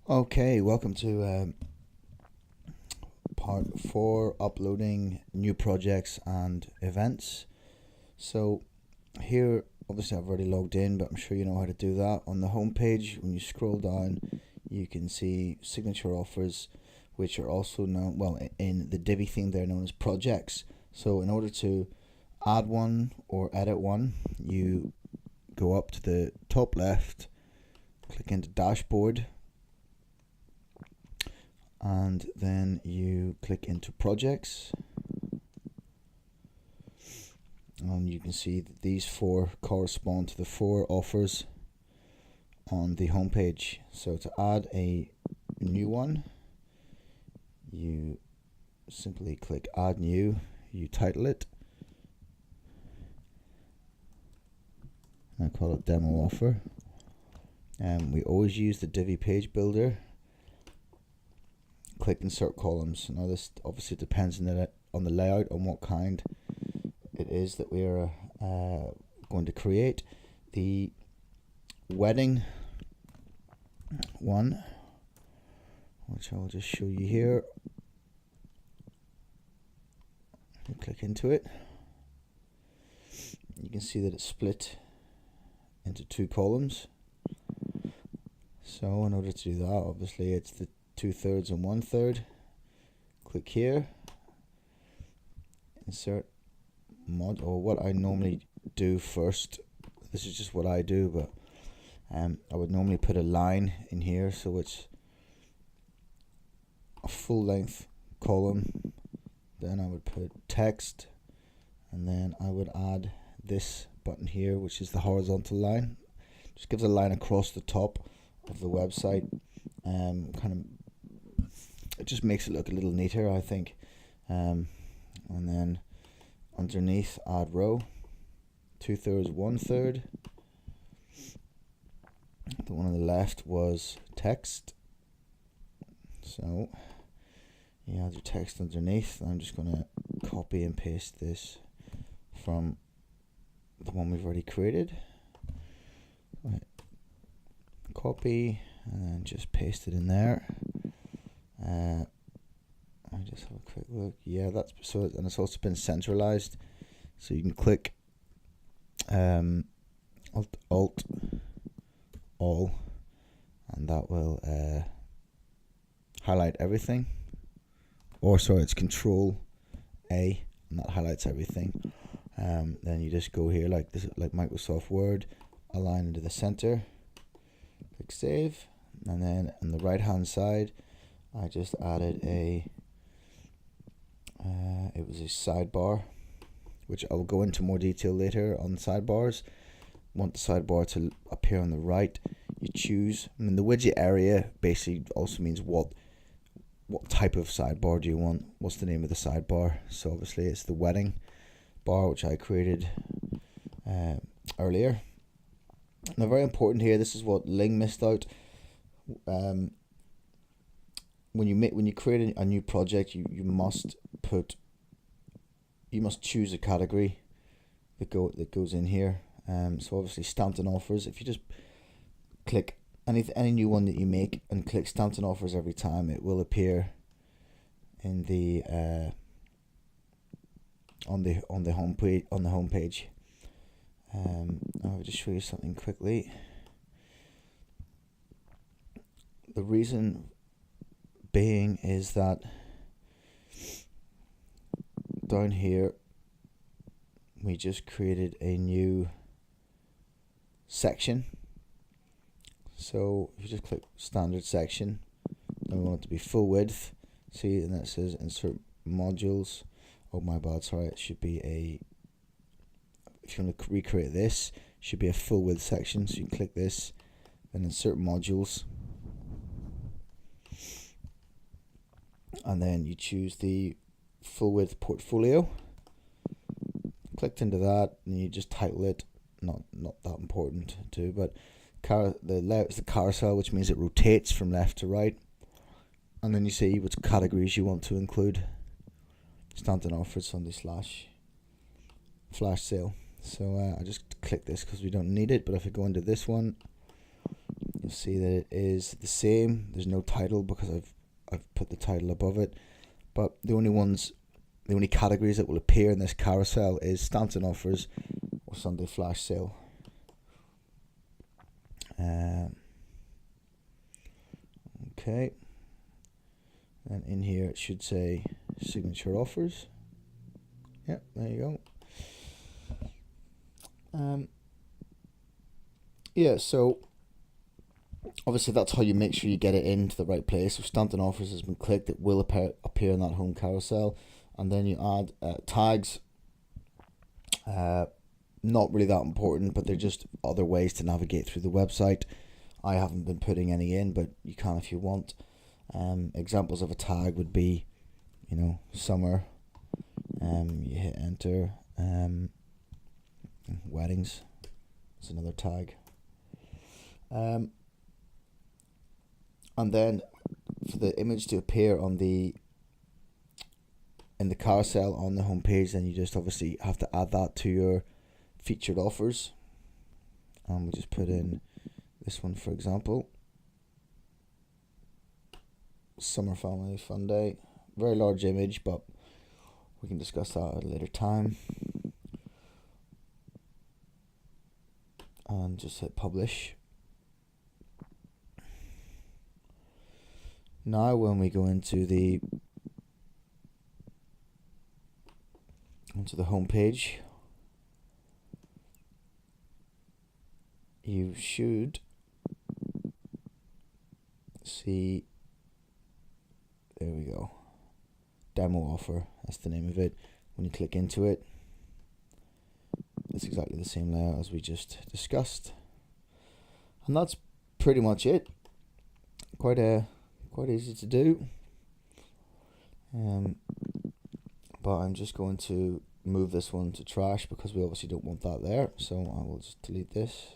Okay, welcome to part 4, uploading new projects and events. So here, obviously I've already logged in, but I'm sure you know how to do that. On the home page, when you scroll down, you can see signature offers, which are also known, well, in the Divi theme, they're known as projects. So in order to add one or edit one, you go up to the top left, click into dashboard, and then you click into projects, and you can see that these 4 correspond to the 4 offers on the home page. So to add a new one, you simply click add new, you title it, and I call it demo offer. And we always use the Divi page builder. Click insert columns. Now this obviously depends on the layout, on what kind it is that we are going to create. The wedding one, which I will just show you here. You click into it. You can see that it's split into 2 columns. So in order to do that, obviously it's the 2/3 and 1/3. Click here, insert mod, or what I normally do first, this is just what I do, but I would normally put a line in here so it's a full length column. Then I would put text, and then I would add this button here, which is the horizontal line. Just gives a line across the top of the website. It just makes it look a little neater, I think. And then underneath, add row, 2/3, 1/3. The one on the left was text, so you add your text underneath. I'm just going to copy and paste this from the one we've already created. Right. Copy and then just paste it in there. I just have a quick look. Yeah, that's so, and it's also been centralized, so you can click Alt All, and that will highlight everything. Or sorry, it's Control A, and that highlights everything. Then you just go here like this, like Microsoft Word, align into the center. Click Save, and then on the right hand side, I just added it was a sidebar, which I will go into more detail later on sidebars. Want the sidebar to appear on the right, you choose, I mean the widget area basically also means what type of sidebar do you want, what's the name of the sidebar. So obviously it's the wedding bar, which I created earlier. Now very important here, this is what Ling missed out. When you create a new project, you must choose a category that goes in here. So obviously Stamped Offers, if you just click any new one that you make and click Stamped Offers every time, it will appear in the on the home page. I'll just show you something quickly. The reason being is that down here we just created a new section. So if you just click standard section, then we want it to be full width. See, and that says insert modules. Oh my bad, sorry, it should be a, if you want to recreate this, it should be a full width section. So you can click this and insert modules, and then you choose the full width portfolio. Clicked into that, and you just title it. Not that important to, but the layout is the carousel, which means it rotates from left to right. And then you see which categories you want to include. Stamped Offers Sunday flash sale. So I just click this because we don't need it. But if I go into this one, you'll see that it is the same. There's no title because I've put the title above it. But the only categories that will appear in this carousel is Stanton offers or Sunday flash sale. Okay. And in here it should say signature offers. Yep, there you go. Yeah, so obviously that's how you make sure you get it into the right place. If Stanton offers has been clicked, it will appear in that home carousel. And then you add tags. Not really that important, but they're just other ways to navigate through the website. I haven't been putting any in, but you can if you want. Examples of a tag would be, summer. You hit enter. Weddings is another tag. And then for the image to appear in the carousel on the homepage, then you just obviously have to add that to your featured offers. And we'll just put in this one, for example. Summer Family Fun Day. Very large image, but we can discuss that at a later time. And just hit publish. Now when we go into the home page, you should see, there we go, demo offer, that's the name of it. When you click into it, it's exactly the same layout as we just discussed, and that's pretty much it. Quite easy to do. But I'm just going to move this one to trash because we obviously don't want that there, so I will just delete this.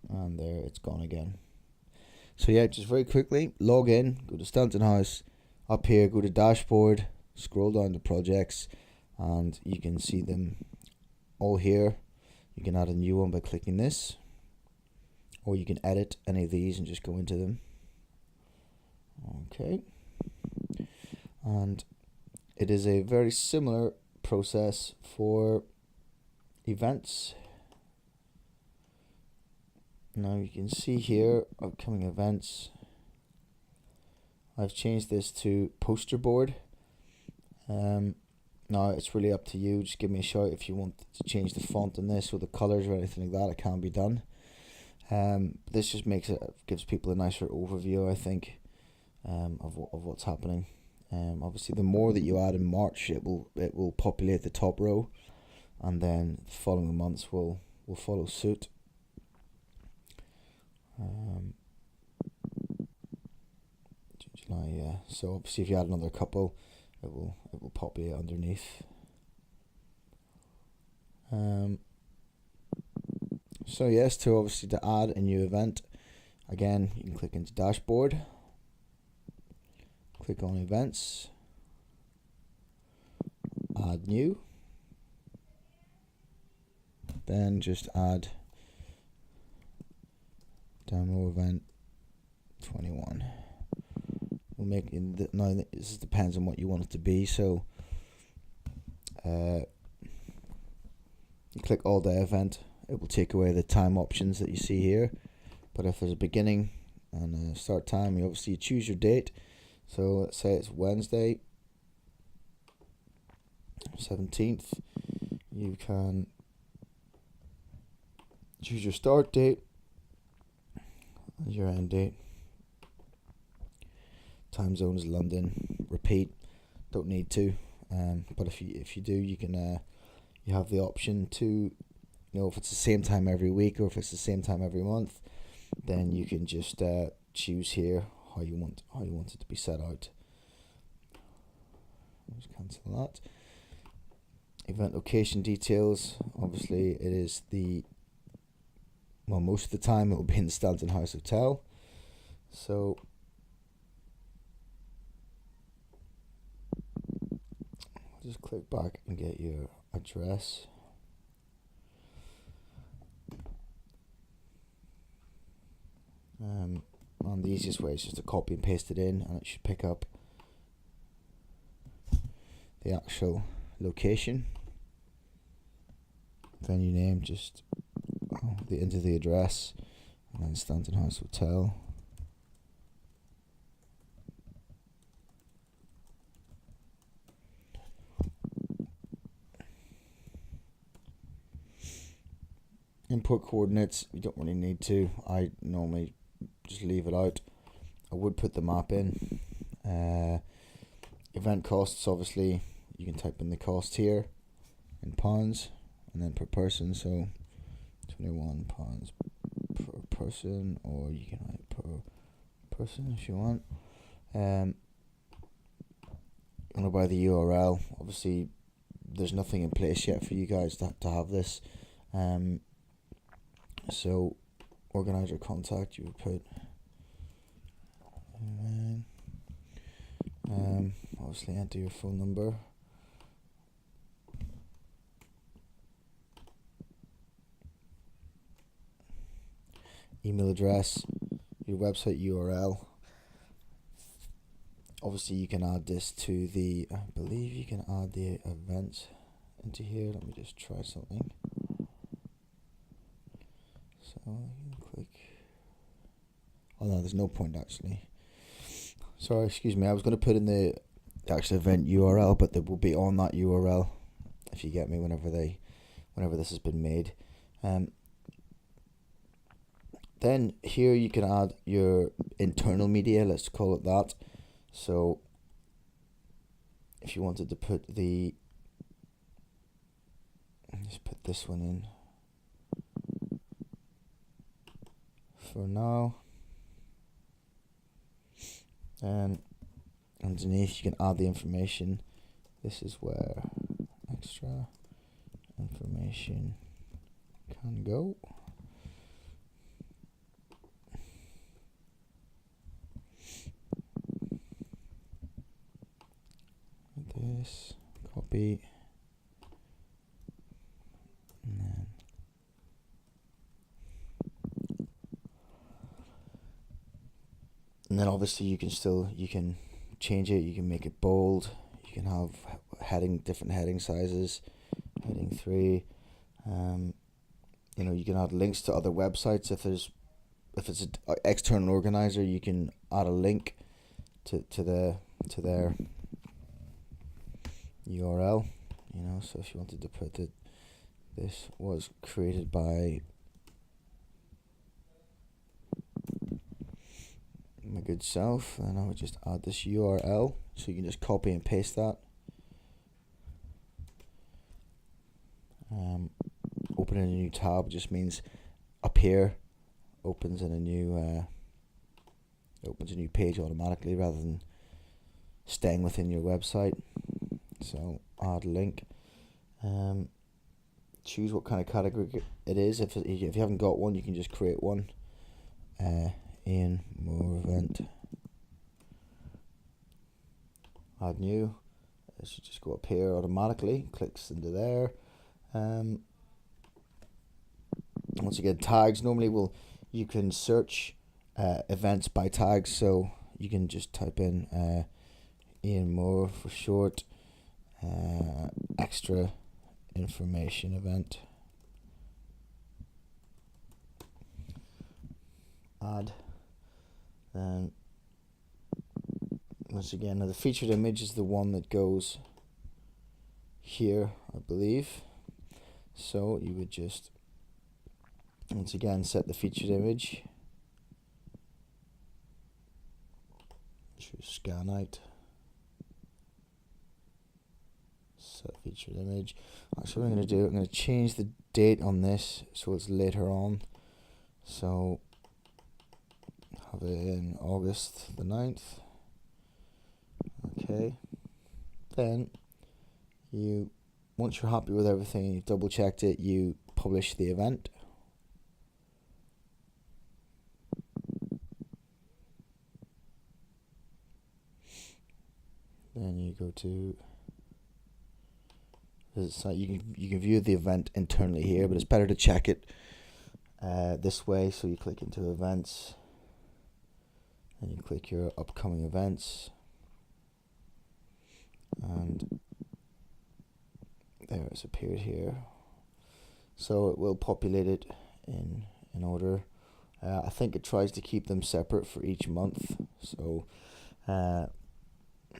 And there, it's gone again. So yeah, just very quickly, log in, go to Stanton House, up here, go to dashboard, scroll down to projects, and you can see them all here. You can add a new one by clicking this, or you can edit any of these and just go into them. Okay. And it is a very similar process for events. Now you can see here, upcoming events. I've changed this to poster board. Now it's really up to you. Just give me a shout if you want to change the font in this or the colors or anything like that. It can be done. This just gives people a nicer overview, I think, of what's happening. Obviously, the more that you add in March, it will populate the top row, and then the following months will follow suit. July, yeah. So obviously, if you add another couple, it will populate underneath. So yes, to add a new event, again you can click into dashboard, click on events, add new, then just add demo event 21. We'll make it, now this depends on what you want it to be, so you click all day event, it will take away the time options that you see here. But if there's a beginning and a start time, you obviously choose your date. So let's say it's Wednesday 17th. You can choose your start date and your end date. Time zone is London. Repeat, don't need to, but if you do, you can you have the option to, if it's the same time every week or if it's the same time every month, then you can just choose here how you want it to be set out. Just cancel that. Event location details. Obviously, it is most of the time it will be in the Stanton House Hotel. So just click back and get your address. And the easiest way is just to copy and paste it in, and it should pick up the actual location. Venue name, just enter the address, and then Stanton House Hotel. Import coordinates, you don't really need to. I normally just leave it out. I would put the map in. Event costs, obviously, you can type in the cost here in pounds and then per person, so £21 per person, or you can write per person if you want. You want to buy the URL. Obviously, there's nothing in place yet for you guys to have this. So, organizer contact, you would put, obviously enter your phone number. Email address, your website URL. Obviously you can add this to the, I believe you can add the events into here. Let me just try something. So you can click, oh no, there's no point actually. Sorry, excuse me, I was going to put in the actual event URL, but they will be on that URL, if you get me, whenever this has been made. Then here you can add your internal media, let's call it that. So if you wanted to put just put this one in for now. And underneath you can add the information. This is where extra information can go. This, copy, and then obviously you can change it. You can make it bold. You can have different heading sizes, heading 3. You can add links to other websites. If it's an external organizer, you can add a link to their URL. So if you wanted to put it, this was created by my good self, and I would just add this URL, so you can just copy and paste that. Opening a new tab just means up here opens a new page automatically rather than staying within your website. So add link. Choose what kind of category it is. If you haven't got one, you can just create one. Ian Moore event. Add new. It should just go up here automatically. Clicks into there. Once again, tags. Normally, you can search events by tags. So you can just type in Ian Moore for short. Extra information event. Add. Then once again, now the featured image is the one that goes here, I believe. So you would just once again set the featured image. Choose scan out. Set featured image. Actually, what I'm going to do, I'm going to change the date on this so it's later on. So have it in August the 9th. Okay. Then once you're happy with everything and you've double checked it, you publish the event. Then you go to this site. You can view the event internally here, but it's better to check it this way. So you click into events, and you click your upcoming events, and there it's appeared here. So it will populate it in order. I think it tries to keep them separate for each month, so I'm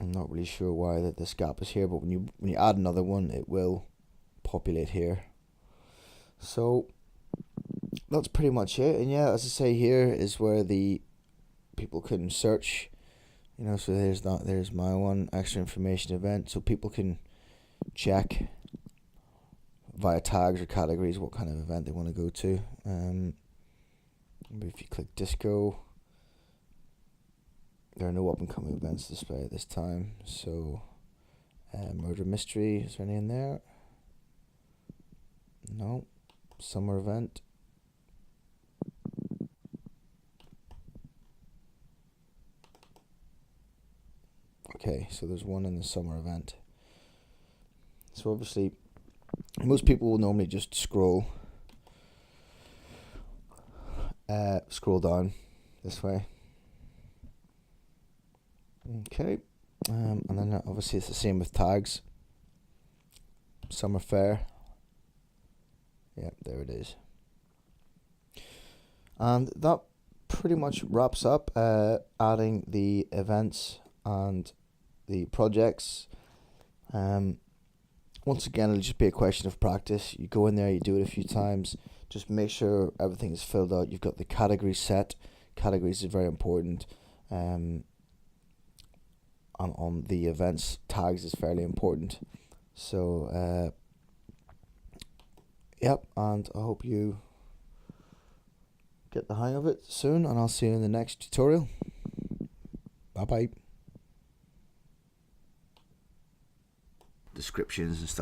not really sure why that this gap is here, but when you add another one, it will populate here. So that's pretty much it. And yeah, as I say, here is where the people can search, you know. So there's my one, extra information event, so people can check via tags or categories what kind of event they want to go to. If you click disco, there are no up and coming events displayed at this time. So murder mystery, is there any in there? No. Summer event. Okay, so there's one in the summer event. So obviously most people will normally just scroll down this way. Okay, and then obviously it's the same with tags. Summer fair. Yep, there it is. And that pretty much wraps up adding the events and the projects. Once again, it'll just be a question of practice. You go in there, you do it a few times, just make sure everything is filled out. You've got the categories set. Categories is very important. And on the events, tags is fairly important. So yep, and I hope you get the hang of it soon, and I'll see you in the next tutorial. Bye bye. Descriptions and stuff.